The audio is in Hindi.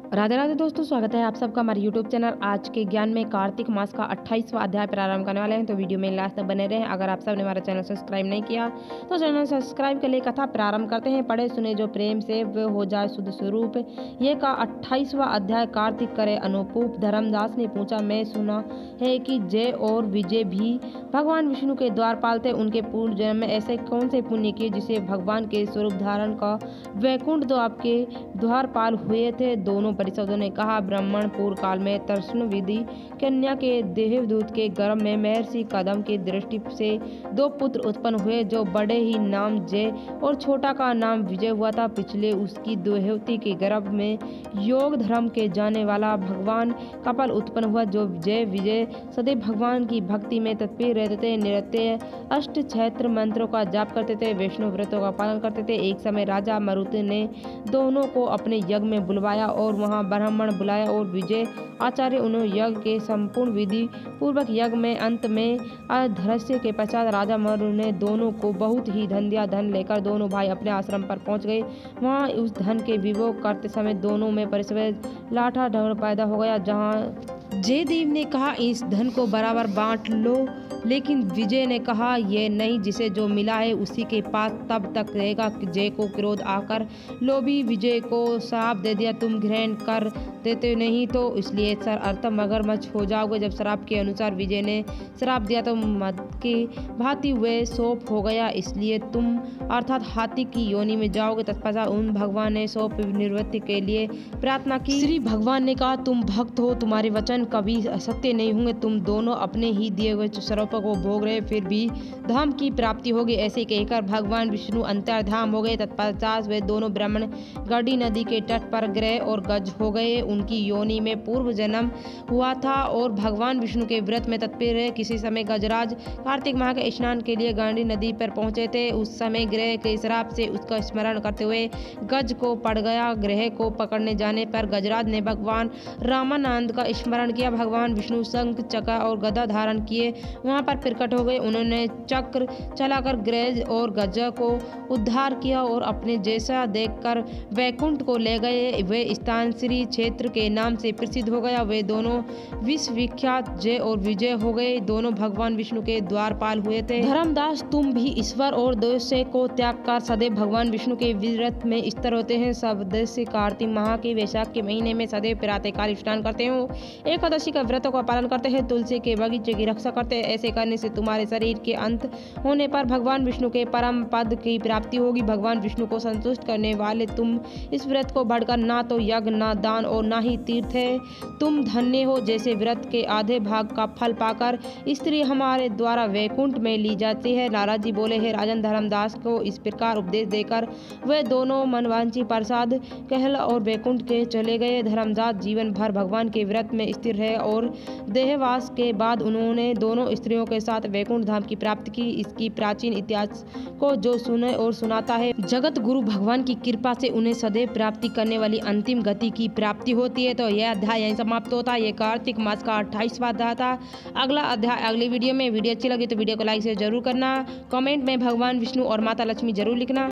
राधे राधे दोस्तों, स्वागत है आप सबका हमारे यूट्यूब चैनल आज के ज्ञान में। कार्तिक मास का 28वां अध्याय प्रारंभ करने वाले हैं, तो वीडियो में लास्ट तक बने रहें। अगर आप सब ने हमारा चैनल सब्सक्राइब नहीं किया तो चैनल सब्सक्राइब कर लिए। कथा प्रारंभ करते हैं। पढ़े सुने जो प्रेम से वो हो जाए शुद्ध स्वरूप। ये का 28वां अध्याय कार्तिक करे अनुपूप। धर्मदास ने पूछा, मैं सुना है कि जय और विजय भी भगवान विष्णु के द्वारपाल थे। उनके पूर्व जन्म में ऐसे कौन से पुण्य किए जिसे भगवान के स्वरूप धारण का वैकुंठ तो आपके द्वारपाल हुए थे? दोनों परिषदों ने कहा, ब्राह्मण पूर्व काल में तर्षण विधि कन्या के देवदूत के गर्भ में महर्षि कदम की दृष्टि से 2 पुत्र उत्पन्न हुए, जो बड़े ही नाम जय और छोटा का नाम विजय हुआ था। पिछले उसकी देवहूति के गर्भ में योग धर्म के जाने वाला भगवान कपाल उत्पन्न हुआ, जो जय विजय सदैव भगवान की भक्ति में तत्पर रहते थे, निरंतर अष्ट क्षेत्र मंत्रों का जाप करते थे, वैष्णव व्रतों का पालन करते थे। एक समय राजा मरुत ने दोनों को अपने यज्ञ में बुलवाया और वहां ब्राह्मण बुलाया और विजय आचार्य उन्होंने यज्ञ के संपूर्ण विधि पूर्वक यज्ञ में अंत में अधर्ष्य के पश्चात राजा मरु ने दोनों को बहुत ही धन दिया। धन लेकर दोनों भाई अपने आश्रम पर पहुंच गए। वहां उस धन के विभोग करते समय दोनों में परस्पर लाठा ढगड़ पैदा हो गया। जहां जयदेव ने कहा, इस धन को बराबर बांट लो, लेकिन विजय ने कहा, ये नहीं, जिसे जो मिला है उसी के पास तब तक रहेगा। जय को क्रोध आकर लोभी विजय को श्राप दे दिया, तुम ग्रहण कर देते नहीं तो इसलिए सर अर्थ मगरमच्छ हो जाओगे। जब श्राप के अनुसार विजय ने श्राप दिया तो मद के भांति वे सौंप हो गया, इसलिए तुम अर्थात हाथी की योनि में जाओगे। तत्पश्चात उन भगवान ने सौंप निवृत्ति के लिए प्रार्थना की। श्री भगवान ने कहा, तुम भक्त हो, तुम्हारे वचन कभी असत्य नहीं होंगे। तुम दोनों अपने ही दिए हुए स्वरूप को भोग रहे, फिर भी धाम की प्राप्ति होगी। ऐसे कहकर भगवान विष्णु अंतर्धाम हो गए। तत्पश्चात वे दोनों ब्राह्मण गड़ी नदी के तट पर गए और गज हो गए। उनकी योनि में पूर्व जन्म हुआ था और भगवान विष्णु के व्रत में तत्पर रहे। किसी समय गजराज कार्तिक माह के स्नान के लिए गांडी नदी पर पहुंचे थे। उस समय ग्रह के श्राप से उसका स्मरण करते हुए गज को पड़ गया। ग्रह को पकड़ने जाने पर गजराज ने भगवान रामानंद का स्मरण किया। भगवान विष्णु शंख चक्र और गदा धारण किए वहां पर प्रकट हो गए। उन्होंने चक्र चलाकर ग्रह और गज को उद्धार किया और अपने जैसा देखकर वैकुंठ को ले गए। वे स्थान श्री क्षेत्र के नाम से प्रसिद्ध हो गया। वे दोनों विश्व विख्यात जय और विजय हो गए। दोनों भगवान विष्णु के द्वारपाल हुए थे। धर्मदास, तुम भी ईश्वर और द्वेष को त्याग कर सदैव भगवान विष्णु के व्रत में स्थिर होते हैं। सब दस्य कार्तिक माह के वैशाख के महीने में सदैव प्रातःकाल स्नान करते हो, एकादशी का व्रतों का पालन करते हैं, तुलसी के बगीचे की रक्षा करते हैं। ऐसे करने से तुम्हारे शरीर के अंत होने पर भगवान विष्णु के परम पद की प्राप्ति होगी। भगवान विष्णु को संतुष्ट करने वाले तुम इस व्रत को बढ़कर ना तो यज्ञ, ना दान और ना ही तीर्थ है। तुम धन्य हो। जैसे व्रत के आधे भाग का फल पाकर स्त्री हमारे द्वारा वैकुंठ में ली जाती है। नारद जी बोले, हे राजन, धर्मदास को इस प्रकार उपदेश देकर वे दोनों मनवांछी प्रसाद कहल और वैकुंठ के चले गए। धर्मदास जीवन भर भगवान के व्रत में स्थिर रहे और देहवास के बाद उन्होंने दोनों स्त्रियों के साथ वैकुंठ धाम की प्राप्ति की। इसकी प्राचीन इतिहास को जो सुने और सुनाता है, जगत गुरु भगवान की कृपा से उन्हें सदैव प्राप्ति करने वाली अंतिम गति की प्राप्ति होती है। तो यह अध्याय यहीं समाप्त होता है। ये कार्तिक मास का 28वां अध्याय था। अगला अध्याय अगली वीडियो में। वीडियो अच्छी लगी तो वीडियो को लाइक से जरूर करना। कमेंट में भगवान विष्णु और माता लक्ष्मी जरूर लिखना।